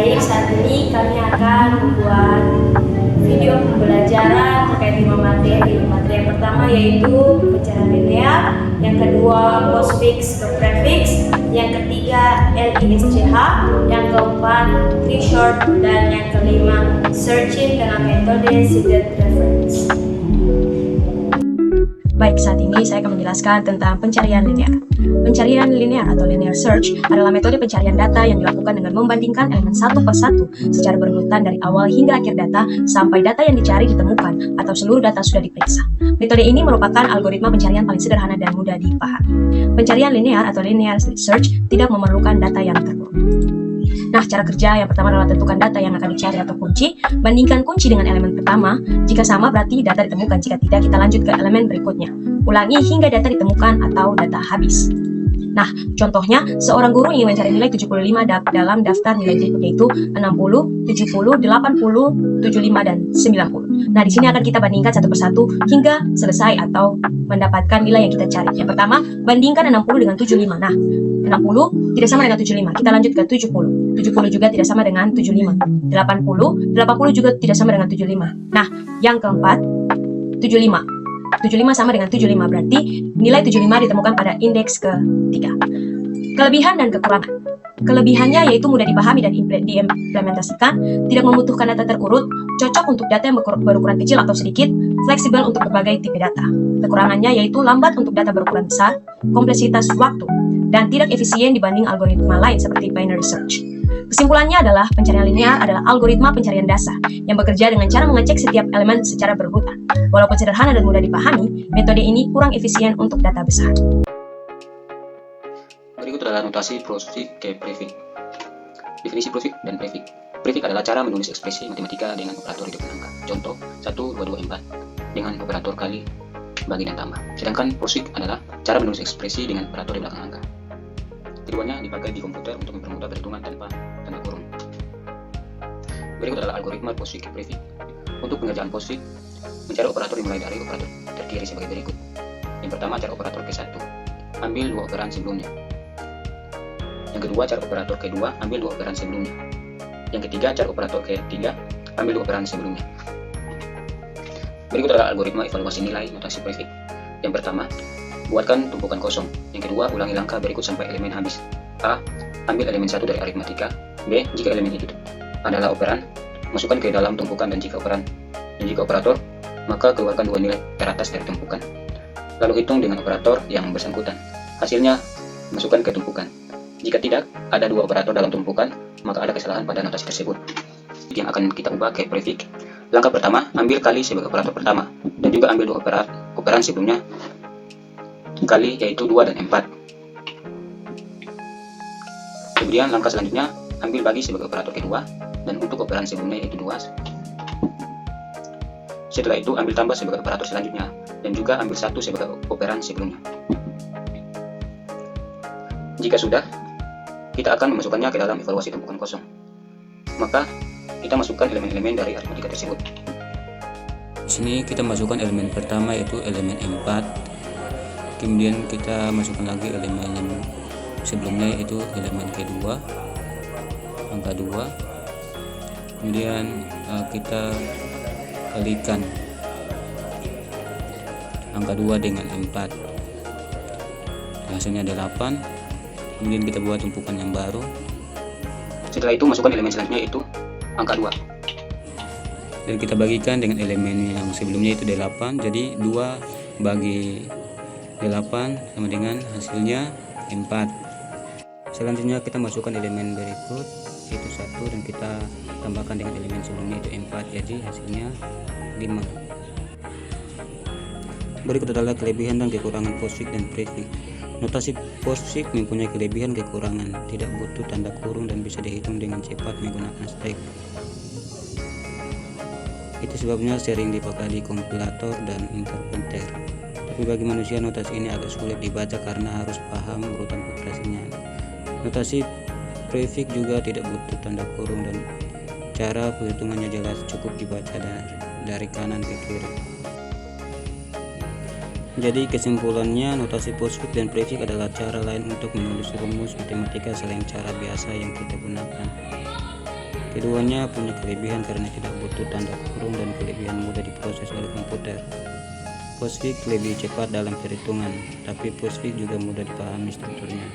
Baik, saat ini kami akan membuat video pembelajaran terkait 5 materi. Materi yang pertama yaitu pencarian linear, yang kedua postfix ke prefix, yang ketiga LISCH, yang keempat tree short, dan yang kelima searching dengan metode seeded reference. Baik, saat ini saya akan menjelaskan tentang pencarian linear. Pencarian linear atau linear search adalah metode pencarian data yang dilakukan dengan membandingkan elemen satu per satu secara berurutan dari awal hingga akhir data sampai data yang dicari ditemukan atau seluruh data sudah diperiksa. Metode ini merupakan algoritma pencarian paling sederhana dan mudah dipahami. Pencarian linear atau linear search tidak memerlukan data yang terurut. Nah, cara kerja yang pertama adalah tentukan data yang akan dicari atau kunci. Bandingkan kunci dengan elemen pertama. Jika sama, berarti data ditemukan. Jika tidak, kita lanjut ke elemen berikutnya. Ulangi hingga data ditemukan atau data habis. Nah, contohnya, seorang guru ingin mencari nilai 75 dalam daftar nilai berikutnya yaitu 60, 70, 80, 75, dan 90. Nah, di sini akan kita bandingkan satu persatu hingga selesai atau mendapatkan nilai yang kita cari. Yang pertama, bandingkan 60 dengan 75. Nah, 60 tidak sama dengan 75. Kita lanjut ke 70. 70 juga tidak sama dengan 75. 80 juga tidak sama dengan 75. Nah, yang keempat, 75. 75 sama dengan 75, berarti nilai 75 ditemukan pada indeks ketiga. Kelebihan dan kekurangan. Kelebihannya yaitu mudah dipahami dan diimplementasikan, tidak membutuhkan data terurut, cocok untuk data yang berukuran kecil atau sedikit, fleksibel untuk berbagai tipe data. Kekurangannya yaitu lambat untuk data berukuran besar, kompleksitas waktu, dan tidak efisien dibanding algoritma lain seperti binary search. Kesimpulannya adalah pencarian linear adalah algoritma pencarian dasar yang bekerja dengan cara mengecek setiap elemen secara berurutan. Walaupun sederhana dan mudah dipahami, metode ini kurang efisien untuk data besar. Berikut adalah notasi postfix ke prefix. Definisi postfix dan prefix. Prefix adalah cara menulis ekspresi matematika dengan operator hidupan angka. Contoh 1, 2, 2, 4 dengan operator kali, bagi, dan tambah. Sedangkan postfix adalah cara menulis ekspresi dengan operator di belakang angka. Keduanya dipakai di komputer untuk mempermudah perhitungan tanpa tanda kurung. Berikut adalah algoritma postfix ke prefix. Untuk pengerjaan postfix, mencari operator dimulai dari operator terkiri sebagai berikut. Yang pertama, cari operator ke-1. Ambil 2 operan sebelumnya. Yang kedua, cari operator ke-2. Ambil 2 operan sebelumnya. Yang ketiga, cari operator ke-3. Ambil 2 operan sebelumnya. Berikut adalah algoritma evaluasi nilai notasi prefix. Yang pertama, buatkan tumpukan kosong. Yang kedua, ulangi langkah berikut sampai elemen habis. A. Ambil elemen 1 dari aritmatika. B. Jika elemen itu adalah operan, masukkan ke dalam tumpukan, dan jika operator, maka keluarkan 2 nilai teratas dari tumpukan. Lalu hitung dengan operator yang bersangkutan. Hasilnya, masukkan ke tumpukan. Jika tidak ada 2 operator dalam tumpukan, maka ada kesalahan pada notasi tersebut. Yang akan kita ubah ke prefix. Langkah pertama, ambil kali sebagai operator pertama, dan juga ambil 2 operan sebelumnya kali, yaitu 2 dan 4. Kemudian langkah selanjutnya, ambil bagi sebagai operator kedua, dan untuk operan sebelumnya yaitu 2. Setelah itu ambil tambah sebagai operator selanjutnya, dan juga ambil 1 sebagai operan sebelumnya. Jika sudah, kita akan memasukkannya ke dalam evaluasi tumpukan kosong. Maka kita masukkan elemen-elemen dari aritmatika tersebut. Di sini kita masukkan elemen pertama yaitu elemen 4. Kemudian kita masukkan lagi elemen yang sebelumnya yaitu elemen kedua, angka 2. Kemudian kita kalikan angka 2 dengan 4. Hasilnya 8. Kemudian kita buat tumpukan yang baru. Setelah itu masukkan elemen selanjutnya yaitu angka 2. Dan kita bagikan dengan elemen yang sebelumnya itu 8. Jadi 2 bagi 8 sama dengan hasilnya 4. Selanjutnya kita masukkan elemen berikut yaitu 1, dan kita tambahkan dengan elemen sebelumnya itu 4, jadi hasilnya 5. Berikut adalah kelebihan dan kekurangan postfix dan prefix. Notasi postfix mempunyai kelebihan kekurangan, tidak butuh tanda kurung dan bisa dihitung dengan cepat menggunakan stack. Itu sebabnya sering dipakai di kompilator dan interpreter. Tapi bagi manusia notasi ini agak sulit dibaca karena harus paham urutan operasinya. Notasi prefix juga tidak butuh tanda kurung dan cara perhitungannya jelas, cukup dibaca dari kanan ke kiri. Jadi kesimpulannya, notasi postfix dan prefix adalah cara lain untuk menulis rumus matematika selain cara biasa yang kita gunakan. Keduanya punya kelebihan karena tidak butuh tanda kurung dan kelebihan mudah diproses oleh komputer. Postfix lebih cepat dalam perhitungan, tapi Postfix juga mudah dipahami strukturnya.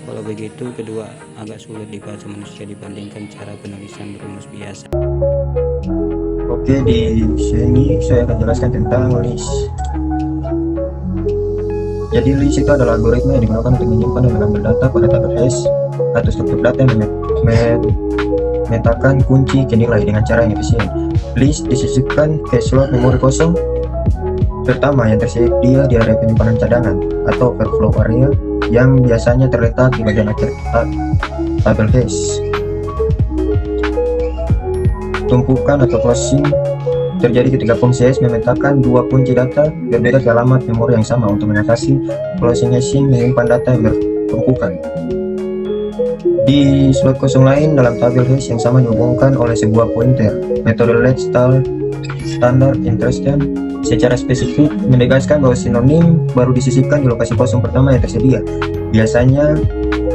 Kalau begitu, kedua agak sulit dibaca manusia dibandingkan cara penulisan rumus biasa. Oke, di sini saya akan jelaskan tentang list. Jadi list itu adalah algoritma yang digunakan untuk menyimpan dan mengambil data pada tabel hash atau struktur data yang memetakan kunci ke nilai dengan cara yang efisien. List disisipkan ke slot memori kosong pertama yang tersedia di area penyimpanan cadangan atau overflow area yang biasanya terletak di bagian akhir tabel hash. Tumpukan atau closing terjadi ketika fungsi hash memetakan dua kunci data berbeda ke alamat memori yang sama. Untuk mengatasi closing hashing, menyimpan data yang bertumpukan di slot kosong lain dalam tabel hash yang sama dihubungkan oleh sebuah pointer. Metode let standard insertion secara spesifik menegaskan bahwa sinonim baru disisipkan di lokasi kosong pertama yang tersedia, biasanya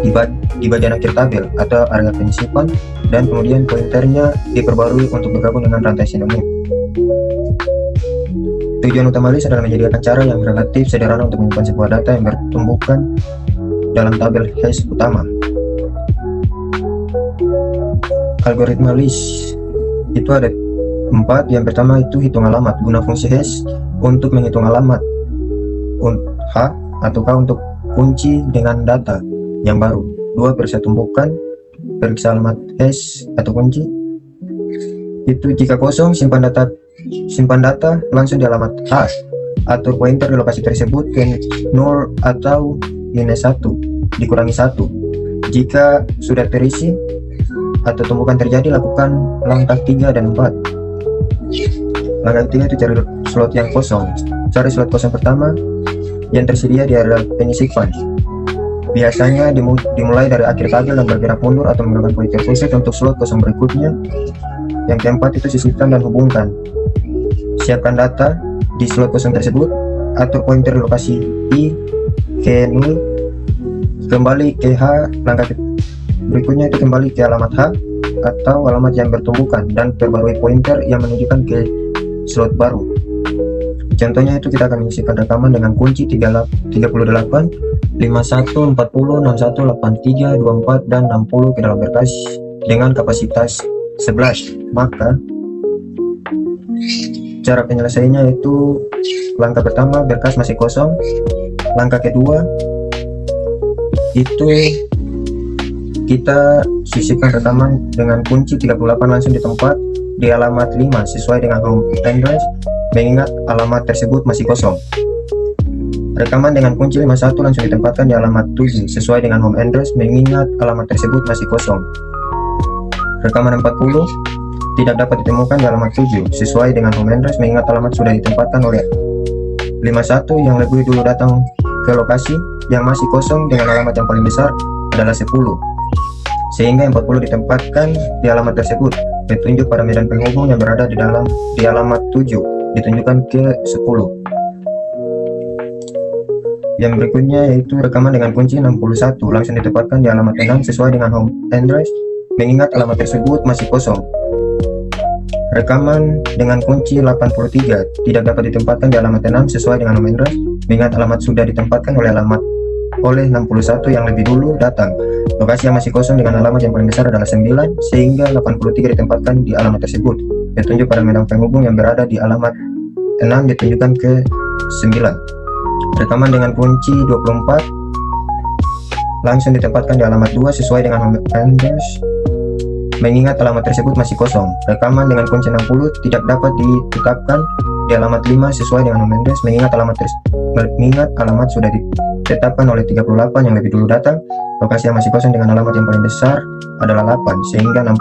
di bagian akhir tabel atau area penyisipan, dan kemudian pointernya diperbarui untuk bergabung dengan rantai sinonim. Tujuan utama list adalah menyediakan cara yang relatif sederhana untuk menyimpan sebuah data yang bertumbukan dalam tabel hash utama. Algoritma list itu ada 4. Yang pertama itu hitung alamat. Guna fungsi hash untuk menghitung alamat H atau K untuk kunci dengan data yang baru. 2. Periksa tumpukan, periksa alamat hash atau kunci. Itu jika kosong, simpan data langsung di alamat H. Atur pointer di lokasi tersebut ke 0 atau minus 1 dikurangi 1. Jika sudah terisi atau tumpukan terjadi, lakukan langkah 3 dan 4. Langkah 3 itu cari slot yang kosong. Cari slot kosong pertama yang tersedia di area penyisipan. Biasanya dimulai dari akhir tabel dan bergerak mundur atau menggunakan pointer khusus untuk slot kosong berikutnya. Yang keempat itu sisipkan dan hubungkan. Siapkan data di slot kosong tersebut. Atur pointer di lokasi I ke 0, kembali ke H. Langkah berikutnya itu kembali ke alamat H atau alamat yang bertumbukan dan perbarui pointer yang menunjukkan ke slot baru. Contohnya itu kita akan menyisipkan rekaman dengan kunci 38, 51, 40, 61, 83, 24, dan 60 ke dalam berkas dengan kapasitas 11. Maka cara penyelesaiannya itu langkah pertama berkas masih kosong. Langkah kedua itu kita sisipkan rekaman dengan kunci 38 langsung di tempat di alamat 5 sesuai dengan home address, mengingat alamat tersebut masih kosong. Rekaman dengan kunci 51 langsung ditempatkan di alamat 7 sesuai dengan home address, mengingat alamat tersebut masih kosong. Rekaman 40 tidak dapat ditemukan di alamat 7 sesuai dengan home address, mengingat alamat sudah ditempatkan oleh 51 yang lebih dulu datang ke lokasi yang masih kosong dengan alamat yang paling besar adalah 10. Sehingga yang 40 ditempatkan di alamat tersebut. Petunjuk pada medan penghubung yang berada di alamat 7 ditunjukkan ke 10. Yang berikutnya yaitu rekaman dengan kunci 61 langsung ditempatkan di alamat 6 sesuai dengan home address, mengingat alamat tersebut masih kosong. Rekaman dengan kunci 83 tidak dapat ditempatkan di alamat 6 sesuai dengan home address, mengingat alamat sudah ditempatkan oleh 61 yang lebih dulu datang. Lokasi yang masih kosong dengan alamat yang paling besar adalah 9, sehingga 83 ditempatkan di alamat tersebut. Petunjuk pada medan penghubung yang berada di alamat 6 ditunjukkan ke 9. Rekaman dengan kunci 24 langsung ditempatkan di alamat 2 sesuai dengan home address, mengingat alamat tersebut masih kosong. Rekaman dengan kunci 60 tidak dapat ditetapkan di alamat 5 sesuai dengan home address, mengingat alamat sudah ditetapkan oleh 38 yang lebih dulu datang. Lokasi yang masih kosong dengan alamat yang paling besar adalah 8, sehingga 60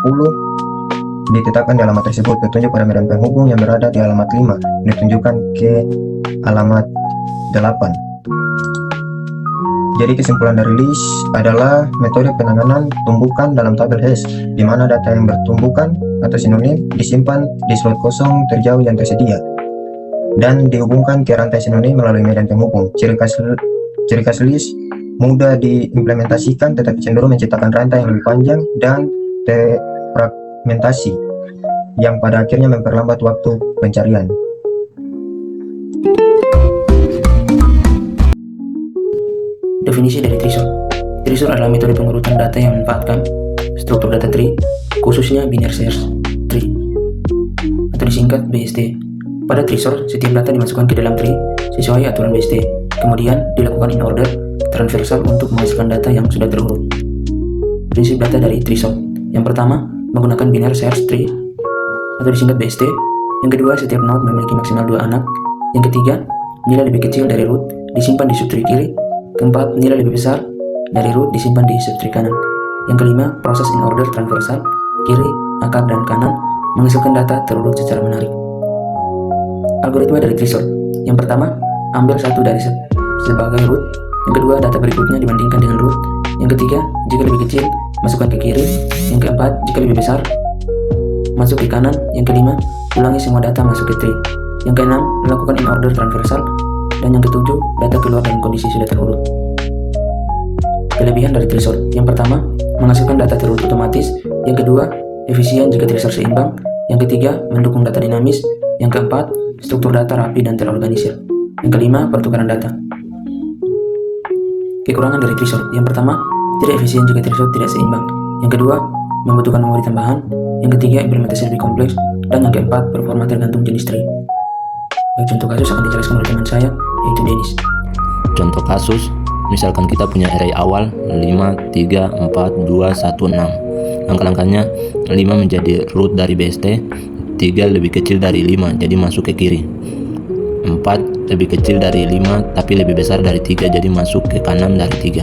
ditetapkan di alamat tersebut. Petunjuk pada medan penghubung yang berada di alamat 5 ditunjukkan ke alamat 8. Jadi kesimpulan dari list adalah metode penanganan tumbukan dalam tabel hash, di mana data yang bertumbukan atau sinonim disimpan di slot kosong terjauh yang tersedia dan dihubungkan ke rantai sinonim melalui medan penghubung. Ciri khas list mudah diimplementasikan tetapi cenderung menciptakan rantai yang lebih panjang dan fragmentasi yang pada akhirnya memperlambat waktu pencarian. Definisi dari Trisor. Trisor adalah metode pengurutan data yang memanfaatkan struktur data tree, khususnya binary search tree, atau disingkat BST. Pada Trisor, setiap data dimasukkan ke dalam tree sesuai aturan BST, kemudian dilakukan in order transversal untuk menghasilkan data yang sudah terurut. Prinsip data dari Trisor. Yang pertama, menggunakan binary search tree, atau disingkat BST. Yang kedua, setiap node memiliki maksimal 2 anak. Yang ketiga, nilai lebih kecil dari root disimpan di subtree kiri. Keempat, nilai lebih besar dari root disimpan di subtree kanan. Yang kelima, proses in order transversal, kiri, akar, dan kanan menghasilkan data terurut secara menarik. Algoritma dari Trisor. Yang pertama, ambil satu dari sebagai root. Yang kedua, data berikutnya dibandingkan dengan root. Yang ketiga, jika lebih kecil, masukkan ke kiri. Yang keempat, jika lebih besar, masuk ke kanan. Yang kelima, ulangi semua data masuk ke tree. Yang keenam, lakukan in order transversal. Dan yang ketujuh, data keluar dalam kondisi sudah terurut. Kelebihan dari Trisor. Yang pertama, menghasilkan data terurut otomatis. Yang kedua, efisien jika Trisor seimbang. Yang ketiga, mendukung data dinamis. Yang keempat, struktur data rapi dan terorganisir. Yang kelima, pertukaran data. Kekurangan dari Trisor. Yang pertama, tidak efisien jika Trisor tidak seimbang. Yang kedua, membutuhkan memori tambahan. Yang ketiga, implementasi lebih kompleks. Dan yang keempat, performa tergantung jenis tree. Baik, contoh kasus akan dijelaskan oleh teman saya, yaitu Dennis. Contoh kasus, misalkan kita punya array awal 5, 3, 4, 2, 1, 6. Langkah-langkahnya, 5 menjadi root dari BST, 3 lebih kecil dari 5, jadi masuk ke kiri. 4 lebih kecil dari 5, tapi lebih besar dari 3, jadi masuk ke kanan dari 3.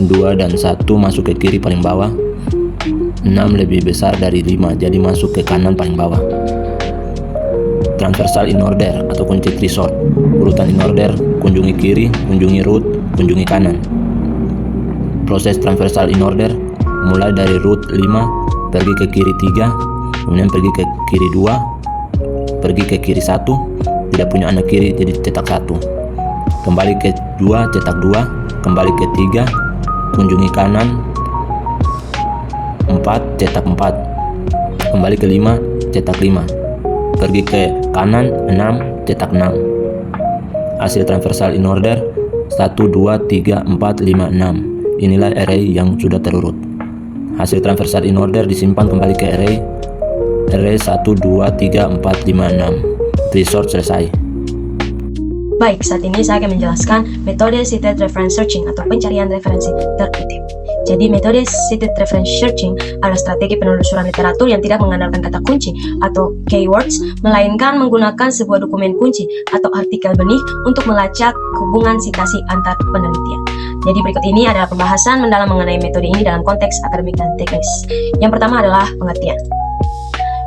2 dan 1 masuk ke kiri paling bawah. 6 lebih besar dari 5, jadi masuk ke kanan paling bawah. Transversal in order atau kunci Trisor. Urutan in order, kunjungi kiri, kunjungi root, kunjungi kanan. Proses transversal in order mulai dari root 5, pergi ke kiri 3, kemudian pergi ke kiri 2, pergi ke kiri 1, tidak punya anak kiri jadi cetak 1. Kembali ke 2, cetak 2, kembali ke 3, kunjungi kanan 4, cetak 4, kembali ke 5, cetak 5, pergi ke kanan 6, cetak 6. Hasil transversal in order 1, 2, 3, 4, 5, 6. Inilah array yang sudah terurut. Hasil transversal in order disimpan kembali ke array 1, 2, 3, 4, 5, 6. Trisor selesai. Baik, saat ini saya akan menjelaskan metode Cited Reference Searching atau pencarian referensi terkutip. Jadi, metode Cited Reference Searching adalah strategi penelusuran literatur yang tidak mengandalkan kata kunci atau keywords, melainkan menggunakan sebuah dokumen kunci atau artikel benih untuk melacak hubungan sitasi antar penelitian. Jadi, berikut ini adalah pembahasan mendalam mengenai metode ini dalam konteks akademik dan teknis. Yang pertama adalah pengertian.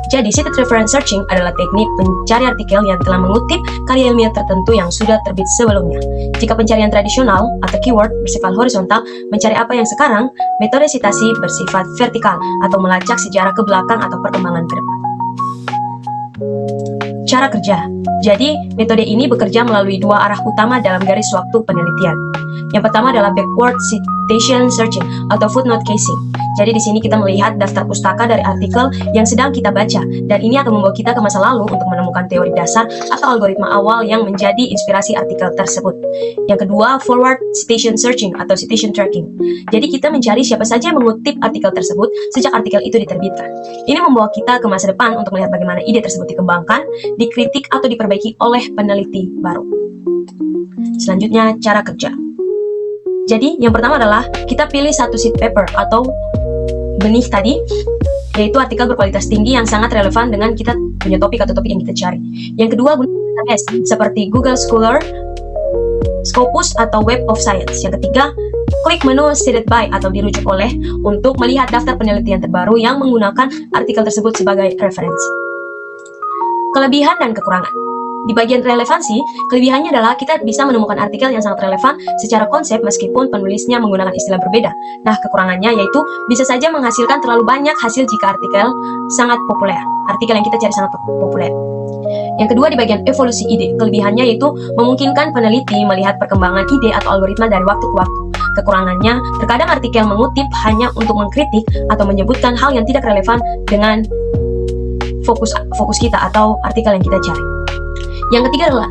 Jadi, Cited Reference Searching adalah teknik pencari artikel yang telah mengutip karya ilmiah tertentu yang sudah terbit sebelumnya. Jika pencarian tradisional atau keyword bersifat horizontal mencari apa yang sekarang, metode sitasi bersifat vertikal atau melacak sejarah ke belakang atau perkembangan ke depan. Cara kerja. Jadi, metode ini bekerja melalui dua arah utama dalam garis waktu penelitian. Yang pertama adalah backward citation searching atau footnote casing. Jadi di sini kita melihat daftar pustaka dari artikel yang sedang kita baca, dan ini akan membawa kita ke masa lalu untuk menemukan teori dasar atau algoritma awal yang menjadi inspirasi artikel tersebut. Yang kedua, forward citation searching atau citation tracking. Jadi kita mencari siapa saja yang mengutip artikel tersebut sejak artikel itu diterbitkan. Ini membawa kita ke masa depan untuk melihat bagaimana ide tersebut dikembangkan, dikritik atau diperbaiki oleh peneliti baru. Selanjutnya, cara kerja. Jadi, yang pertama adalah kita pilih satu sheet paper atau benih tadi, yaitu artikel berkualitas tinggi yang sangat relevan dengan kita punya topik atau topik yang kita cari. Yang kedua, gunakan database seperti Google Scholar, Scopus, atau Web of Science. Yang ketiga, klik menu Cited By atau dirujuk oleh untuk melihat daftar penelitian terbaru yang menggunakan artikel tersebut sebagai referensi. Kelebihan dan kekurangan. Di bagian relevansi, kelebihannya adalah kita bisa menemukan artikel yang sangat relevan secara konsep meskipun penulisnya menggunakan istilah berbeda. Nah, kekurangannya yaitu bisa saja menghasilkan terlalu banyak hasil jika artikel sangat populer. Artikel yang kita cari sangat populer. Yang kedua, di bagian evolusi ide, kelebihannya yaitu memungkinkan peneliti melihat perkembangan ide atau algoritma dari waktu ke waktu. Kekurangannya, terkadang artikel mengutip hanya untuk mengkritik atau menyebutkan hal yang tidak relevan dengan fokus kita atau artikel yang kita cari. Yang ketiga adalah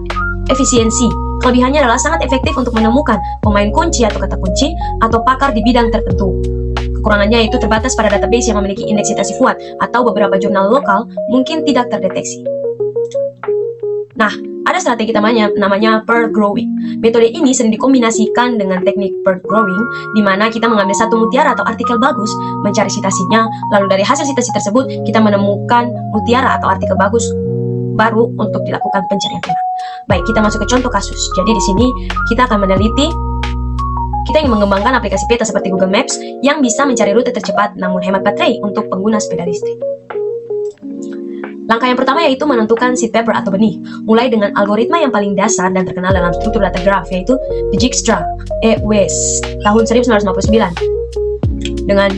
efisiensi. Kelebihannya adalah sangat efektif untuk menemukan pemain kunci atau kata kunci atau pakar di bidang tertentu. Kekurangannya itu terbatas pada database yang memiliki indeks citasi kuat atau beberapa jurnal lokal mungkin tidak terdeteksi. Nah, ada strategi namanya per growing. Metode ini sering dikombinasikan dengan teknik per growing, di mana kita mengambil satu mutiara atau artikel bagus, mencari citasinya, lalu dari hasil citasi tersebut kita menemukan mutiara atau artikel bagus baru untuk dilakukan pencarian tema. Baik, kita masuk ke contoh kasus. Jadi di sini kita akan meneliti. Kita ingin mengembangkan aplikasi peta seperti Google Maps yang bisa mencari rute tercepat namun hemat baterai untuk pengguna sepeda listrik. Langkah yang pertama yaitu menentukan seed paper atau benih, mulai dengan algoritma yang paling dasar dan terkenal dalam struktur data graph yaitu Dijkstra EWS tahun 1959 dengan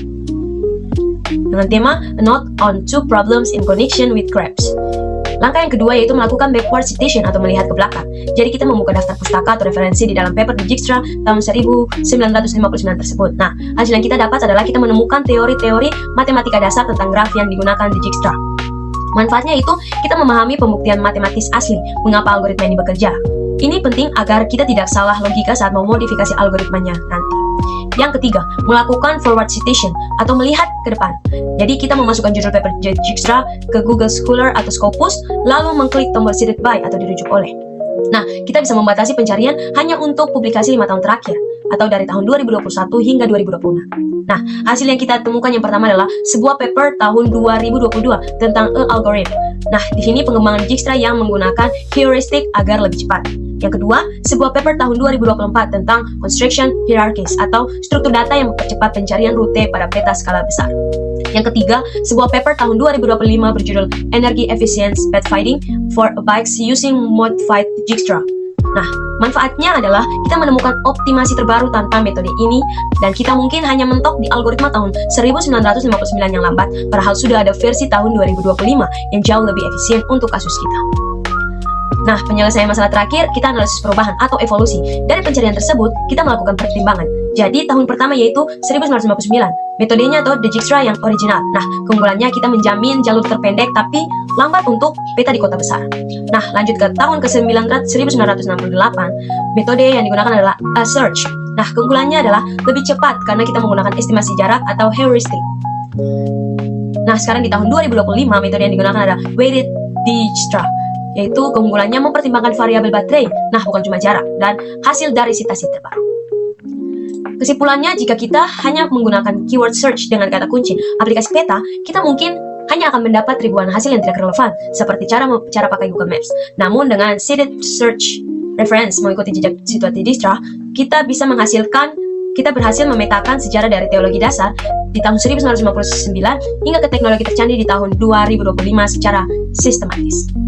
tema A Note on Two Problems in Connection with Crabs. Langkah yang kedua yaitu melakukan backward citation atau melihat ke belakang. Jadi kita membuka daftar pustaka atau referensi di dalam paper Dijkstra tahun 1959 tersebut. Nah, hasil yang kita dapat adalah kita menemukan teori-teori matematika dasar tentang graf yang digunakan Dijkstra. Manfaatnya itu kita memahami pembuktian matematis asli mengapa algoritma ini bekerja. Ini penting agar kita tidak salah logika saat memodifikasi algoritmanya nanti. Yang ketiga, melakukan forward citation atau melihat ke depan. Jadi kita memasukkan judul paper Dijkstra ke Google Scholar atau Scopus, lalu mengklik tombol cited by atau dirujuk oleh. Nah, kita bisa membatasi pencarian hanya untuk publikasi 5 tahun terakhir, atau dari tahun 2021 hingga 2020. Nah, hasil yang kita temukan yang pertama adalah sebuah paper tahun 2022 tentang algoritma. Nah, di sini pengembangan Dijkstra yang menggunakan heuristic agar lebih cepat. Yang kedua, sebuah paper tahun 2024 tentang Construction Hierarchies atau struktur data yang mempercepat pencarian rute pada peta skala besar. Yang ketiga, sebuah paper tahun 2025 berjudul Energy Efficient Pathfinding for Bikes Using Modified Dijkstra. Nah, manfaatnya adalah kita menemukan optimasi terbaru tanpa metode ini dan kita mungkin hanya mentok di algoritma tahun 1959 yang lambat, padahal sudah ada versi tahun 2025 yang jauh lebih efisien untuk kasus kita. Nah, penyelesaian masalah terakhir, kita analisis perubahan atau evolusi. Dari pencarian tersebut, kita melakukan pertimbangan. Jadi, tahun pertama yaitu 1959. Metodenya atau Dijkstra yang original. Nah, keunggulannya kita menjamin jalur terpendek tapi lambat untuk peta di kota besar. Nah, lanjut ke tahun ke-1968. Metode yang digunakan adalah a search. Nah, keunggulannya adalah lebih cepat karena kita menggunakan estimasi jarak atau heuristic. Nah, sekarang di tahun 2025, metode yang digunakan adalah weighted Dijkstra, yaitu keunggulannya mempertimbangkan variabel baterai, nah bukan cuma jarak, dan hasil dari citasi terbaru. Kesimpulannya, jika kita hanya menggunakan keyword search dengan kata kunci aplikasi peta, kita mungkin hanya akan mendapat ribuan hasil yang tidak relevan, seperti cara pakai Google Maps. Namun dengan seeded search reference mengikuti jejak situasi Dijkstra, kita berhasil memetakan sejarah dari teologi dasar di tahun 1959 hingga ke teknologi tercanggih di tahun 2025 secara sistematis.